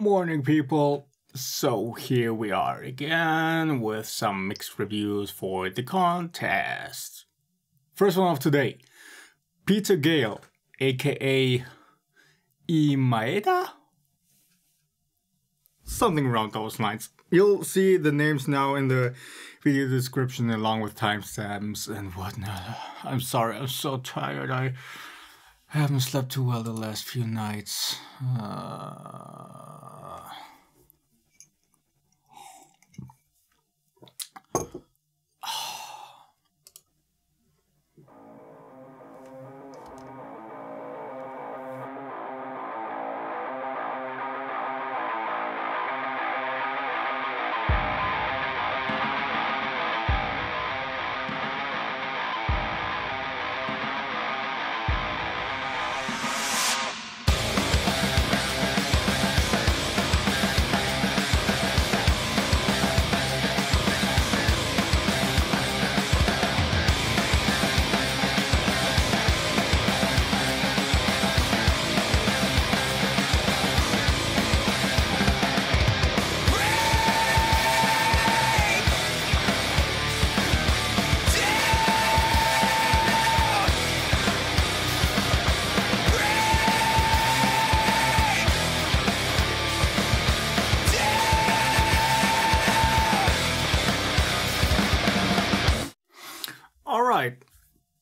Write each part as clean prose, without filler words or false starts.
Morning, people. So here we are again with some mixed reviews for the contest. First one of today, Peter Gale, aka Imaeda? Something around those lines. You'll see the names now in the video description along with timestamps and whatnot. I'm sorry, I'm so tired. I haven't slept too well the last few nights. Alright,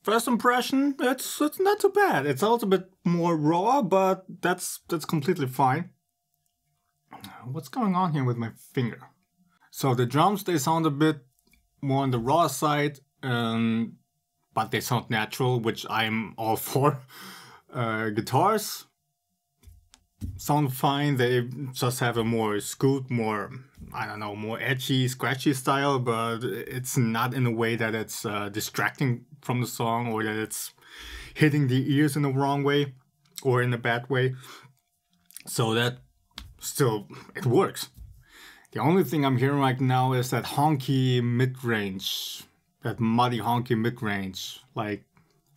first impression, it's not too bad. It's also a bit more raw, but that's completely fine. What's going on here with my finger? So the drums, they sound a bit more on the raw side, but they sound natural, which I'm all for. Guitars sound fine. They just have a more scoot, more, I don't know, more edgy, scratchy style, but it's not in a way that it's distracting from the song or that it's hitting the ears in the wrong way or in a bad way. So that still, it works. The only thing I'm hearing right now is that honky mid-range, that muddy honky mid-range, like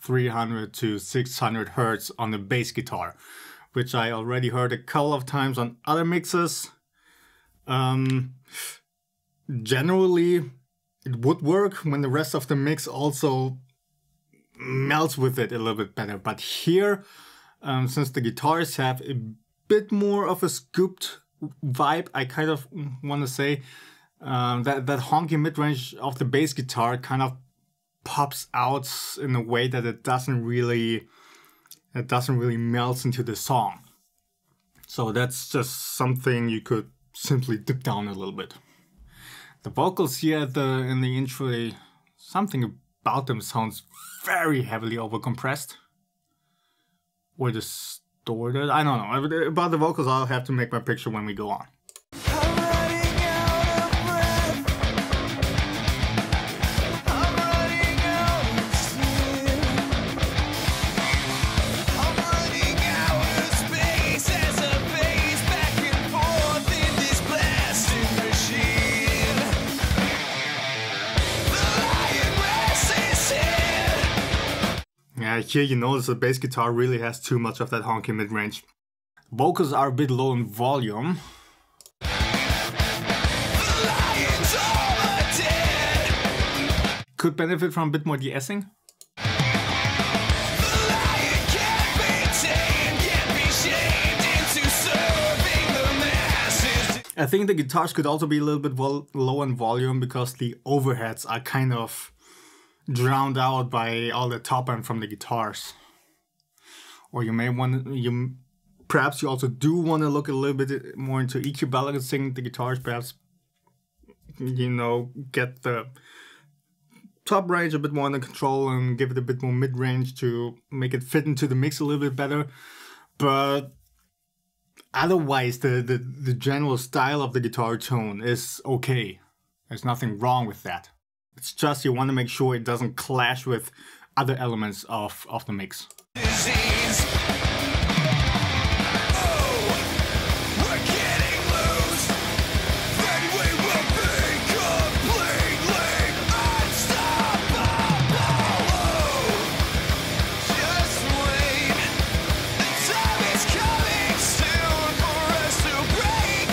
300 to 600 hertz on the bass guitar, which I already heard a couple of times on other mixes. Generally, it would work when the rest of the mix also melts with it a little bit better. But here, since the guitars have a bit more of a scooped vibe, I kind of want to say that honky mid-range of the bass guitar kind of pops out in a way that it doesn't really melt into the song. So that's just something you could simply dip down a little bit. The vocals here in the intro, something about them sounds very heavily overcompressed or distorted. I don't know. About the vocals, I'll have to make my picture when we go on. Here you notice the bass guitar really has too much of that honky mid-range. Vocals are a bit low in volume. Could benefit from a bit more de-essing. I think the guitars could also be a little bit low in volume because the overheads are kind of drowned out by all the top end from the guitars. Or you may want to, perhaps you also do want to look a little bit more into EQ balancing the guitars, perhaps, you know, get the top range a bit more under control and give it a bit more mid-range to make it fit into the mix a little bit better. But otherwise, the general style of the guitar tone is okay. There's nothing wrong with that. It's just you want to make sure it doesn't clash with other elements of the mix. Time is coming soon for us to break.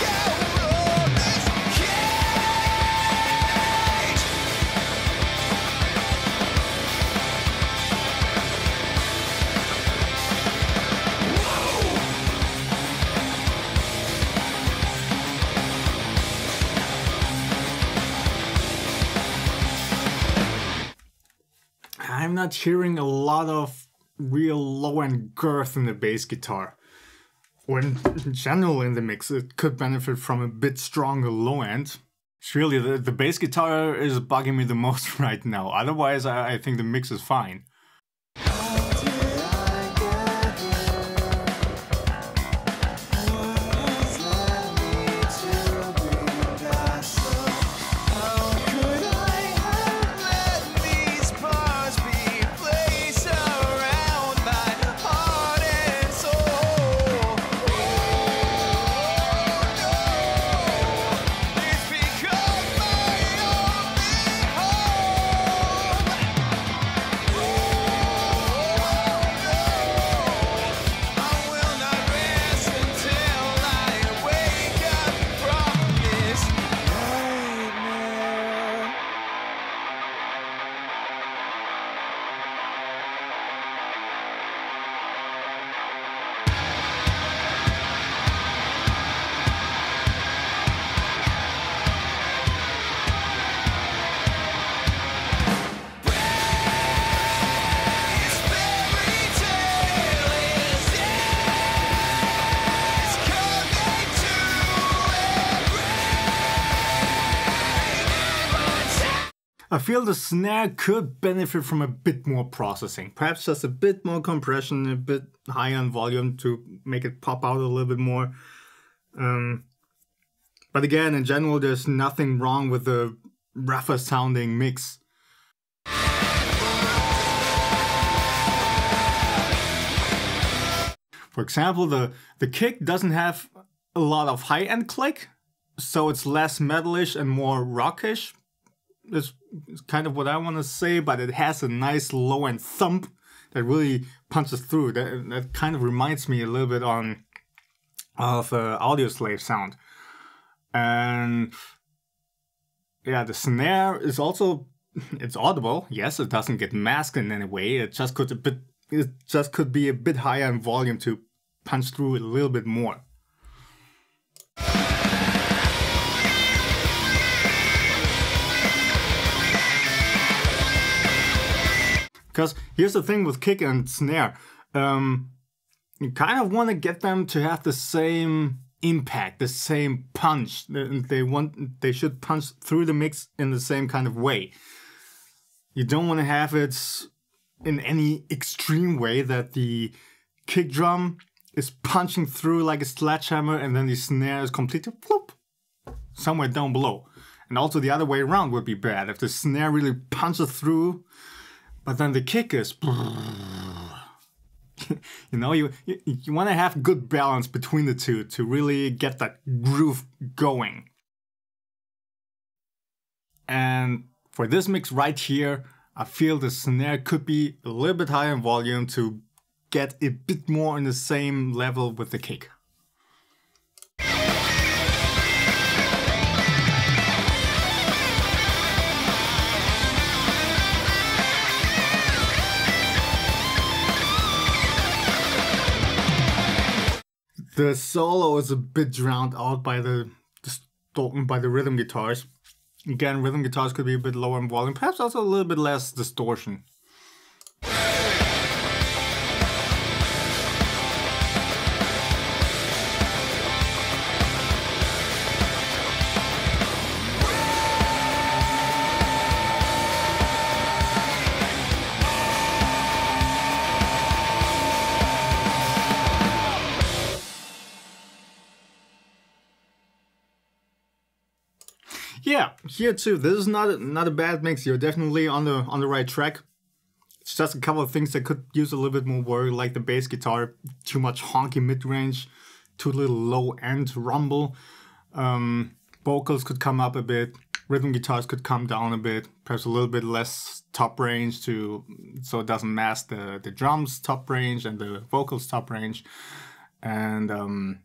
I'm not hearing a lot of real low-end girth in the bass guitar. Or in general in the mix, it could benefit from a bit stronger low end. It's really the bass guitar is bugging me the most right now. Otherwise, I think the mix is fine. I feel the snare could benefit from a bit more processing. Perhaps just a bit more compression, a bit higher in volume to make it pop out a little bit more. But again, in general, there's nothing wrong with the rougher sounding mix. For example, the kick doesn't have a lot of high-end click, so it's less metalish and more rockish. That's kind of what I want to say, but it has a nice low-end thump that really punches through. That kind of reminds me a little bit of Audioslave sound. And yeah, the snare is also, it's audible. Yes, it doesn't get masked in any way. It just could be a bit higher in volume to punch through it a little bit more. Because here's the thing with kick and snare, you kind of want to get them to have the same impact, the same punch. They should punch through the mix in the same kind of way. You don't want to have it in any extreme way that the kick drum is punching through like a sledgehammer and then the snare is completely whoop, somewhere down below. And also the other way around would be bad. If the snare really punches through, but then the kick is, you know, you want to have good balance between the two to really get that groove going. And for this mix right here, I feel the snare could be a little bit higher in volume to get a bit more in the same level with the kick. The solo is a bit drowned out by the rhythm guitars. Again, rhythm guitars could be a bit lower in volume, perhaps also a little bit less distortion. Yeah, here too. This is not a bad mix. You're definitely on the right track. It's just a couple of things that could use a little bit more work, like the bass guitar, too much honky mid-range, too little low-end rumble. Vocals could come up a bit. Rhythm guitars could come down a bit. Perhaps a little bit less top range so it doesn't mask the drums top range and the vocals top range. And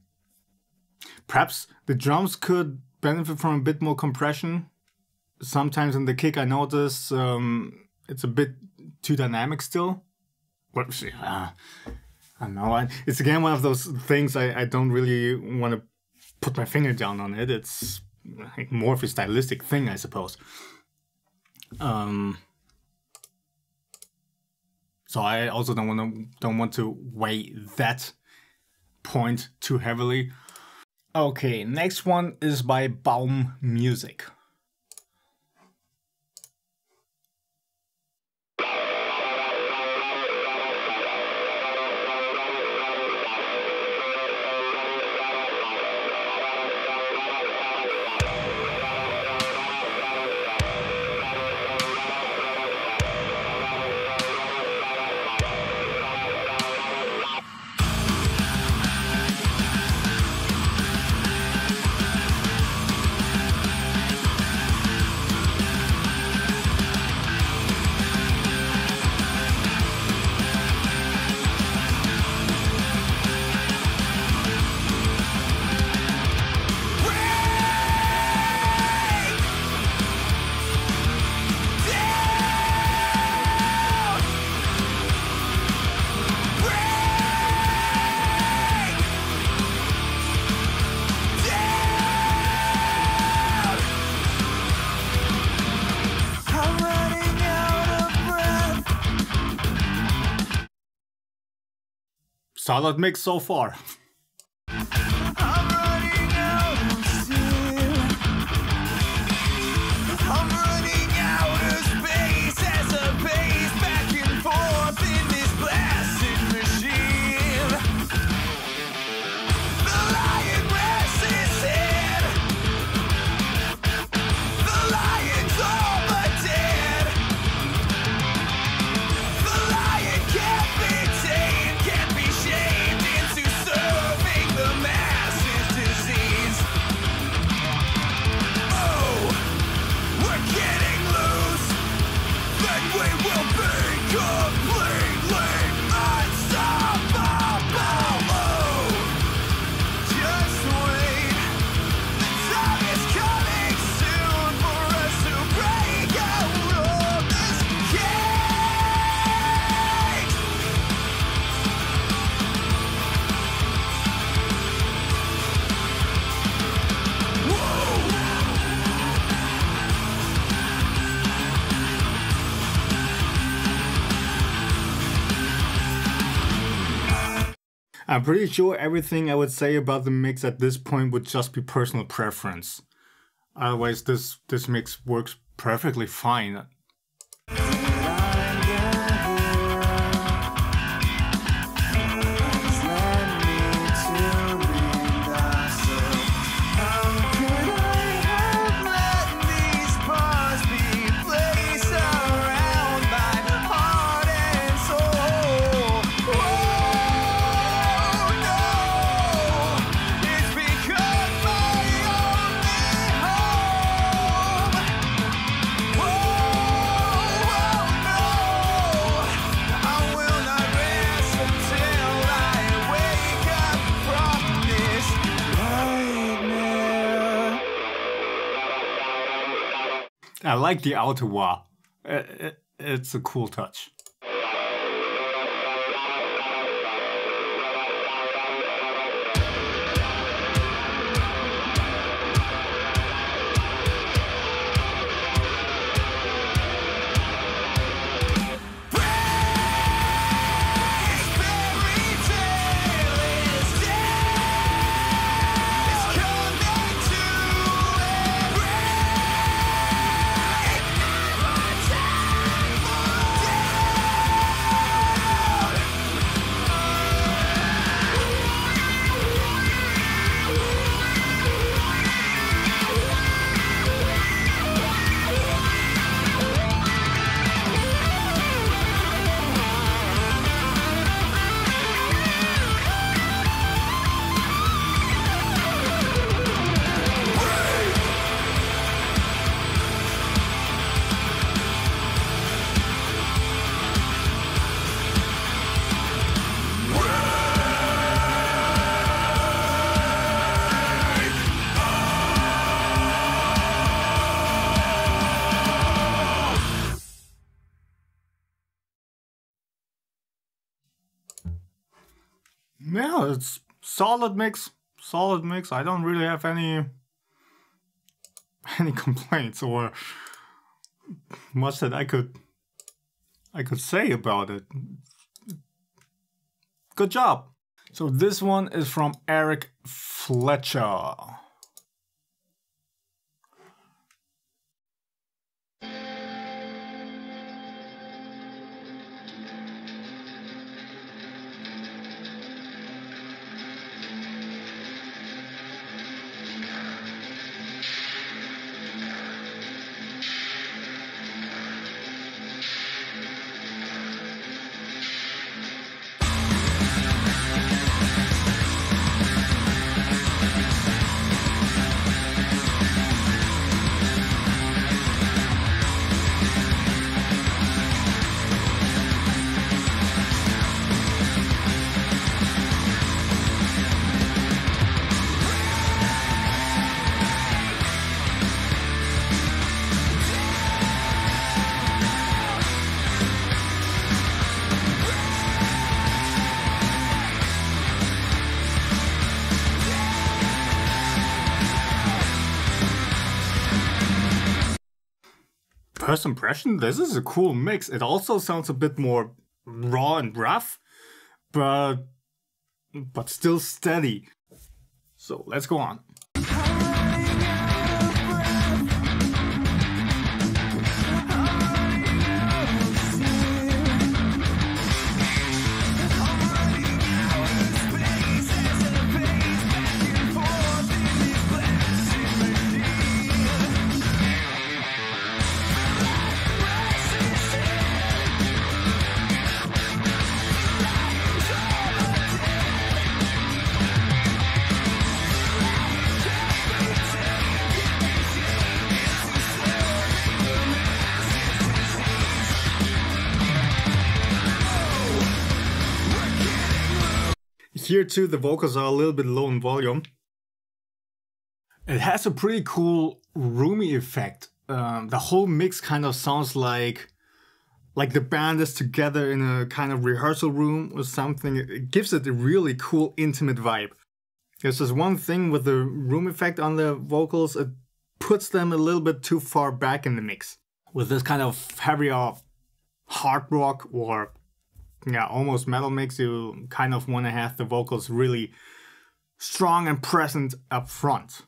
perhaps the drums could benefit from a bit more compression. Sometimes in the kick I notice it's a bit too dynamic still. I don't know. It's again one of those things I don't really want to put my finger down on it. It's more of a stylistic thing, I suppose. So I also don't want to weigh that point too heavily. Okay, next one is by Baum Music. Solid mix so far. I'm pretty sure everything I would say about the mix at this point would just be personal preference. Otherwise, this mix works perfectly fine. I like the outer wah. It's a cool touch. Yeah, it's solid mix. Solid mix. I don't really have any complaints or much that I could I could say about it. Good job. So this one is from Eric Fletcher. First impression, this is a cool mix. It also sounds a bit more raw and rough, but still steady. So let's go on. Here too, the vocals are a little bit low in volume. It has a pretty cool roomy effect. The whole mix kind of sounds like the band is together in a kind of rehearsal room or something. It gives it a really cool, intimate vibe. There's just one thing with the room effect on the vocals, it puts them a little bit too far back in the mix. With this kind of heavier hard rock or almost metal mix, you kind of want to have the vocals really strong and present up front.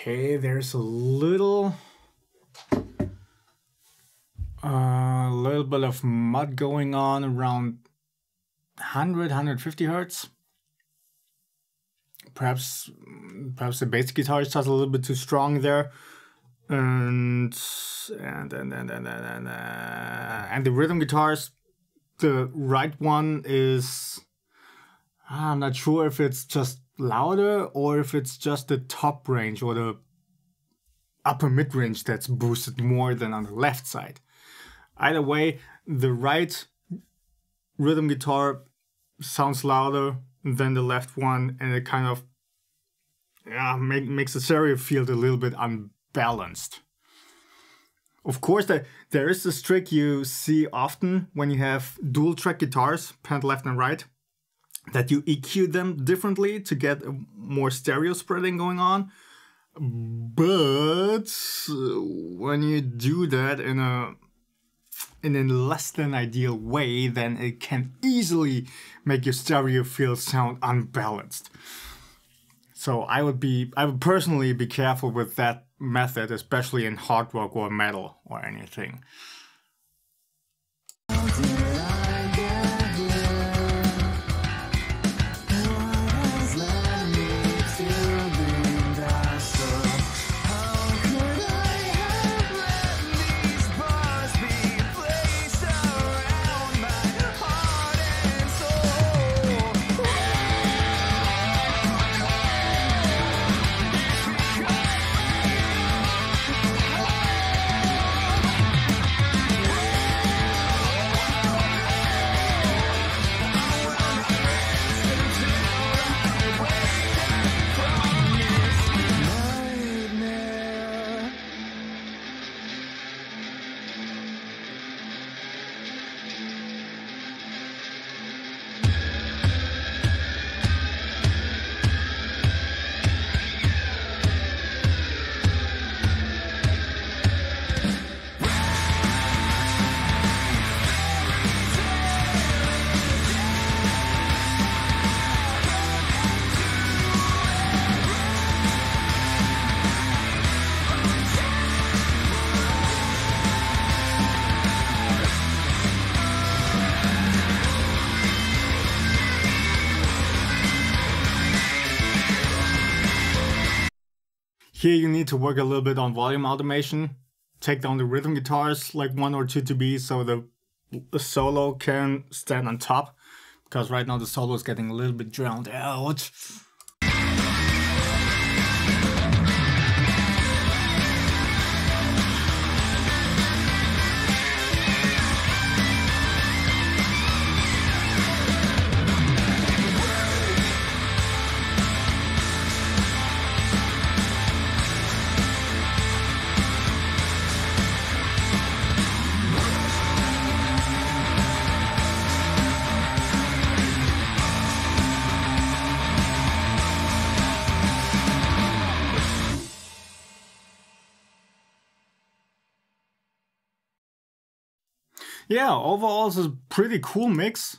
Okay, there's a little bit of mud going on around 150 hertz. Perhaps the bass guitar is just a little bit too strong there, and the rhythm guitars. The right one is, I'm not sure if it's just louder or if it's just the top range or the upper mid range that's boosted more than on the left side. Either way, the right rhythm guitar sounds louder than the left one, and it kind of makes the stereo field a little bit unbalanced. Of course, there is this trick you see often when you have dual track guitars, panned left and right, that you EQ them differently to get a more stereo spreading going on. But when you do that in a less than ideal way, then it can easily make your stereo field sound unbalanced. So I would personally be careful with that method, especially in hard rock or metal or anything. Here you need to work a little bit on volume automation. Take down the rhythm guitars like 1 or 2 dB so the solo can stand on top. Because right now the solo is getting a little bit drowned out. Yeah, overall it's a pretty cool mix.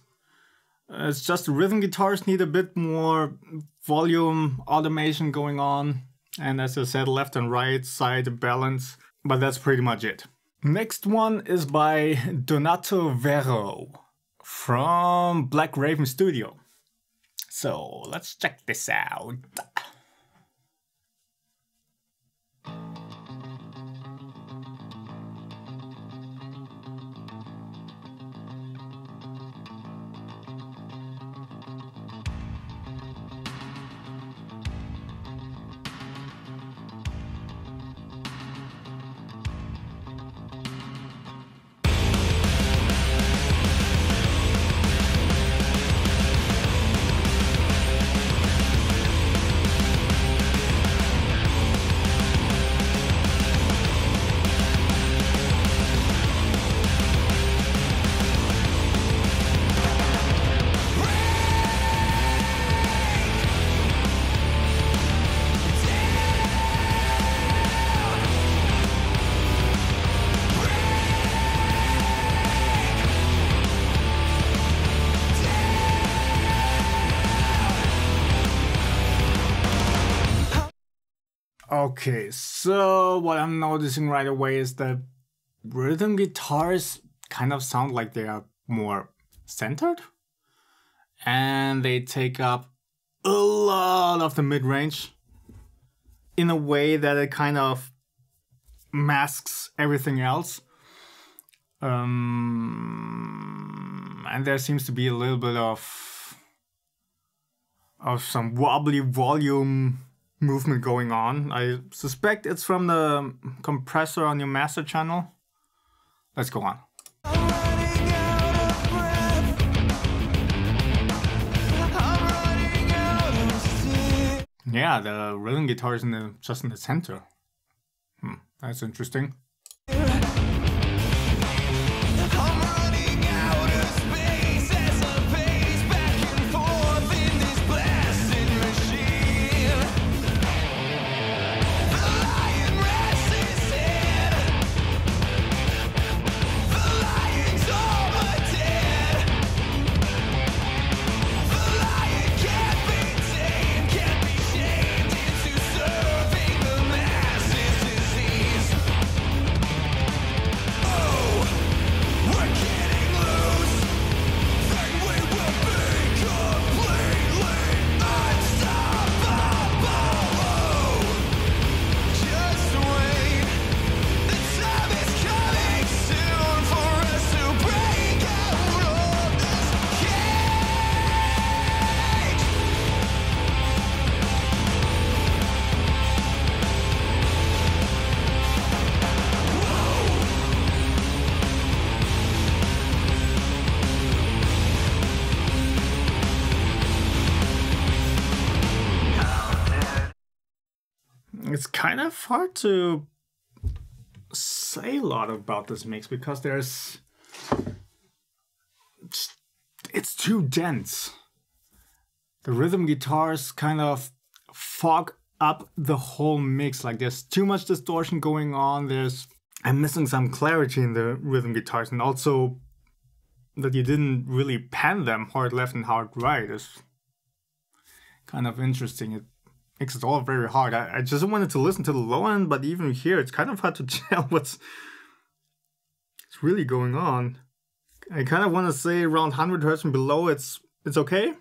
It's just the rhythm guitars need a bit more volume automation going on. And as I said, left and right side balance. But that's pretty much it. Next one is by Vero from Black Raven Studio. So let's check this out. Okay, so what I'm noticing right away is that rhythm guitars kind of sound like they are more centered. And they take up a lot of the mid-range in a way that it kind of masks everything else. And there seems to be a little bit of some wobbly volume movement going on. I suspect it's from the compressor on your master channel. Let's go on. Yeah, the rhythm guitar is just in the center. That's interesting. It's kind of hard to say a lot about this mix because it's too dense. The rhythm guitars kind of fog up the whole mix. Like there's too much distortion going on. I'm missing some clarity in the rhythm guitars, and also that you didn't really pan them hard left and hard right is kind of interesting. It makes it all very hard. I just wanted to listen to the low end, but even here it's kind of hard to tell what's really going on. I kind of want to say around 100 Hz and below it's okay.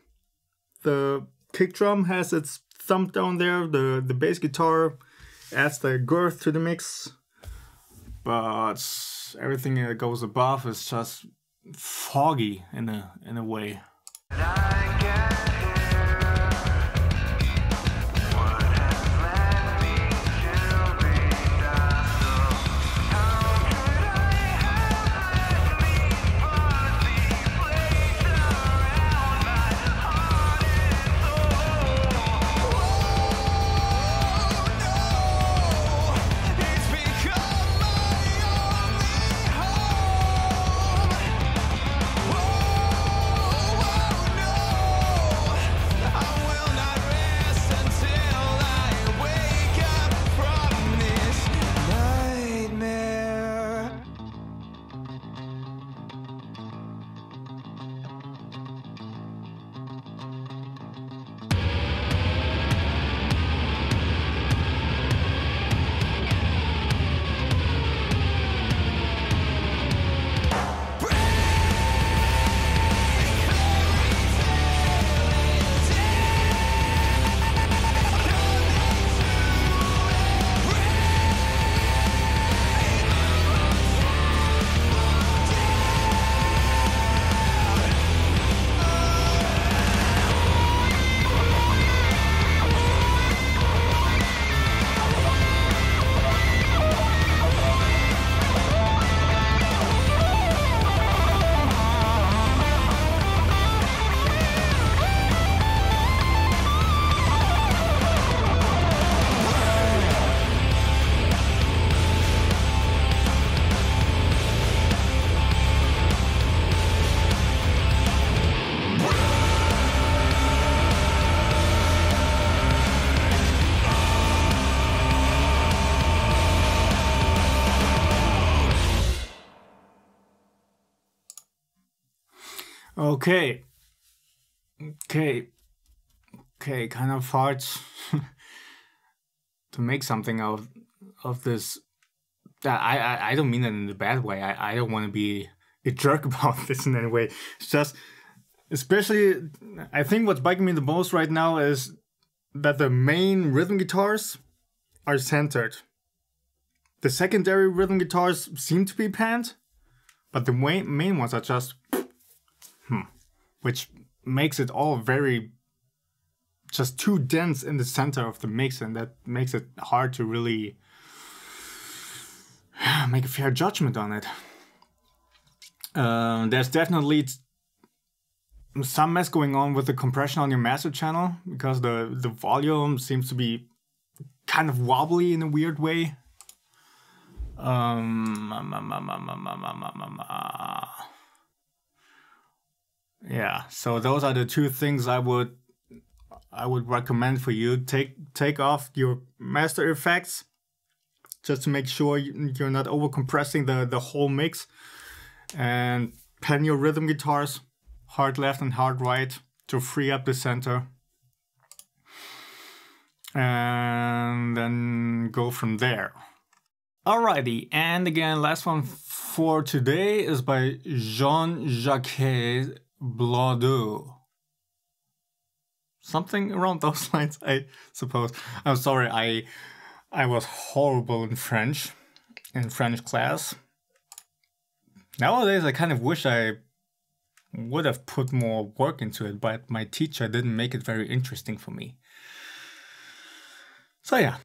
The kick drum has its thump down there, the bass guitar adds the girth to the mix, but everything that goes above is just foggy in a way. Okay, kind of hard to make something out of this. I don't mean it in a bad way. I don't want to be a jerk about this in any way. It's just, especially, I think what's bugging me the most right now is that the main rhythm guitars are centered. The secondary rhythm guitars seem to be panned, but the main ones are just, which makes it all very, just too dense in the center of the mix, and that makes it hard to really make a fair judgment on it. There's definitely some mess going on with the compression on your master channel, because the volume seems to be kind of wobbly in a weird way. Yeah, so those are the two things I would recommend for you. Take off your master effects, just to make sure you're not over compressing the whole mix, and pan your rhythm guitars hard left and hard right to free up the center, and then go from there. Alrighty, and again, last one for today is by Jacques Blondeau. Something around those lines, I suppose. I'm sorry, I was horrible in French class. Nowadays, I kind of wish I would have put more work into it, but my teacher didn't make it very interesting for me. So yeah.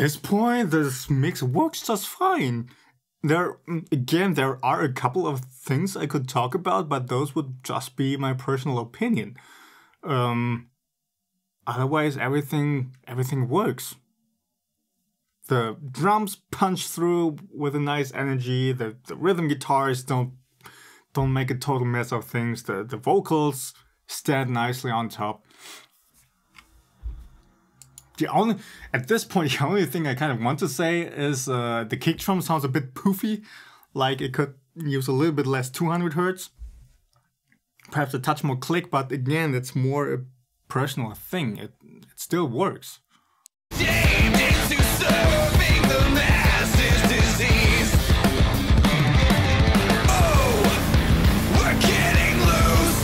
this point, this mix works just fine. There are a couple of things I could talk about, but those would just be my personal opinion. Otherwise, everything works. The drums punch through with a nice energy. The rhythm guitars don't make a total mess of things. The vocals stand nicely on top. At this point, the only thing I kind of want to say is the kick drum sounds a bit poofy, like it could use a little bit less 200 Hz. Perhaps a touch more click, but again, it's more a personal thing. It still works. Shamed into serving the masses' disease. Oh, we're getting loose.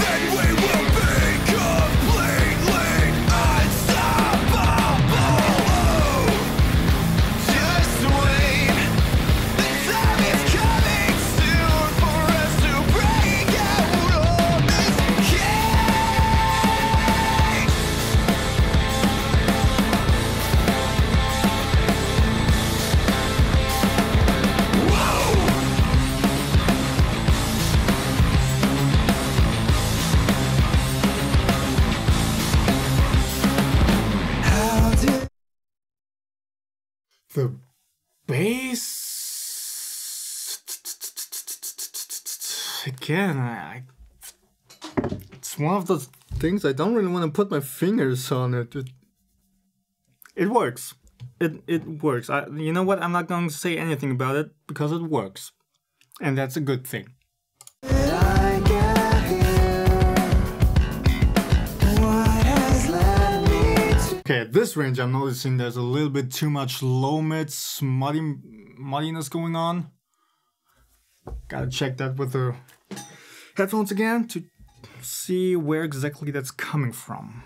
Then we will be completely unstoppable. Oh, just wait. The time is coming soon for us to break out of this cage. The bass, again, it's one of those things I don't really want to put my fingers on it. It works. It works. You know what? I'm not going to say anything about it because it works, and that's a good thing. Okay, at this range I'm noticing there's a little bit too much low mids, muddiness going on. Gotta check that with the headphones again to see where exactly that's coming from.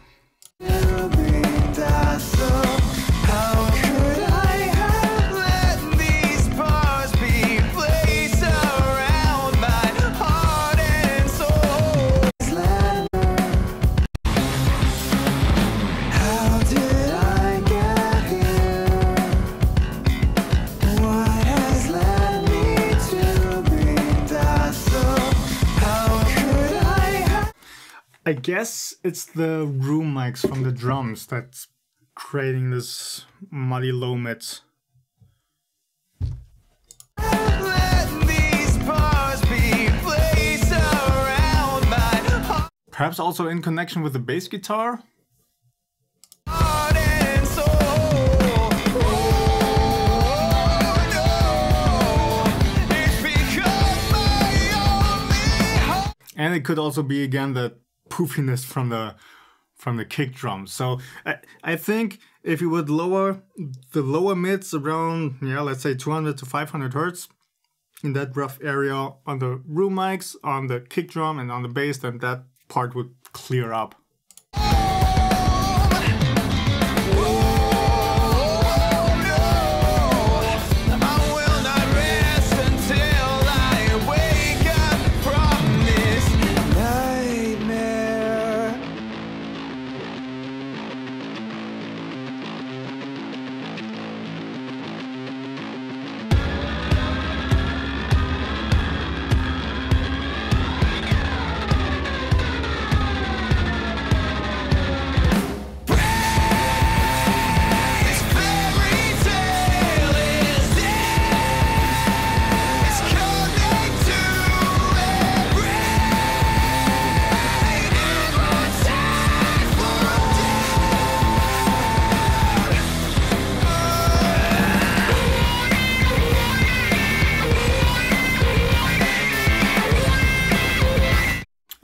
I guess it's the room mics from the drums that's creating this muddy low mids. Perhaps also in connection with the bass guitar? And it could also be again the poofiness from the kick drum. So I think if you would lower the lower mids around, yeah, let's say 200 to 500 Hz in that rough area on the room mics, on the kick drum and on the bass, then that part would clear up.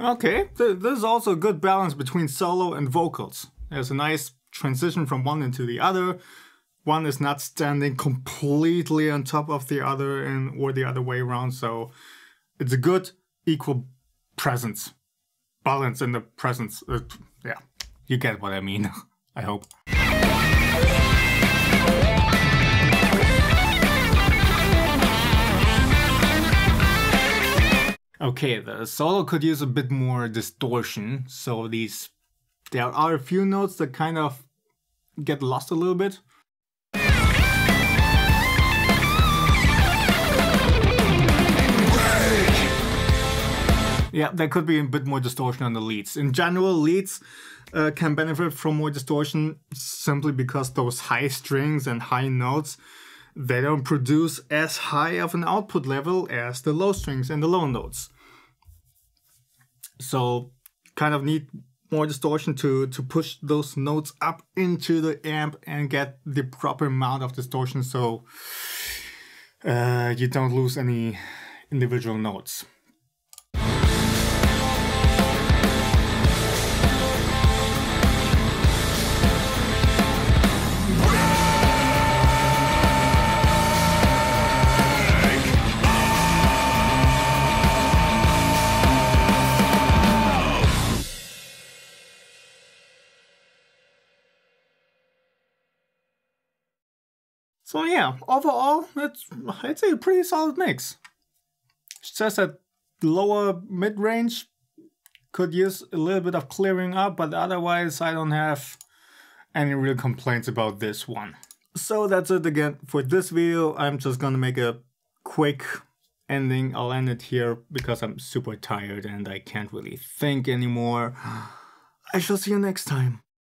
Okay, there's also a good balance between solo and vocals. There's a nice transition from one into the other. One is not standing completely on top of the other or the other way around, so it's a good equal presence. Balance in the presence. Yeah, you get what I mean, I hope. Okay, the solo could use a bit more distortion, so there are a few notes that kind of get lost a little bit. Yeah, there could be a bit more distortion on the leads. In general, leads can benefit from more distortion simply because those high strings and high notes, they don't produce as high of an output level as the low strings and the low notes. So kind of need more distortion to push those notes up into the amp and get the proper amount of distortion so you don't lose any individual notes. So yeah, overall, I'd say a pretty solid mix. It's just that lower mid-range could use a little bit of clearing up, but otherwise I don't have any real complaints about this one. So that's it again for this video. I'm just gonna make a quick ending. I'll end it here because I'm super tired and I can't really think anymore. I shall see you next time.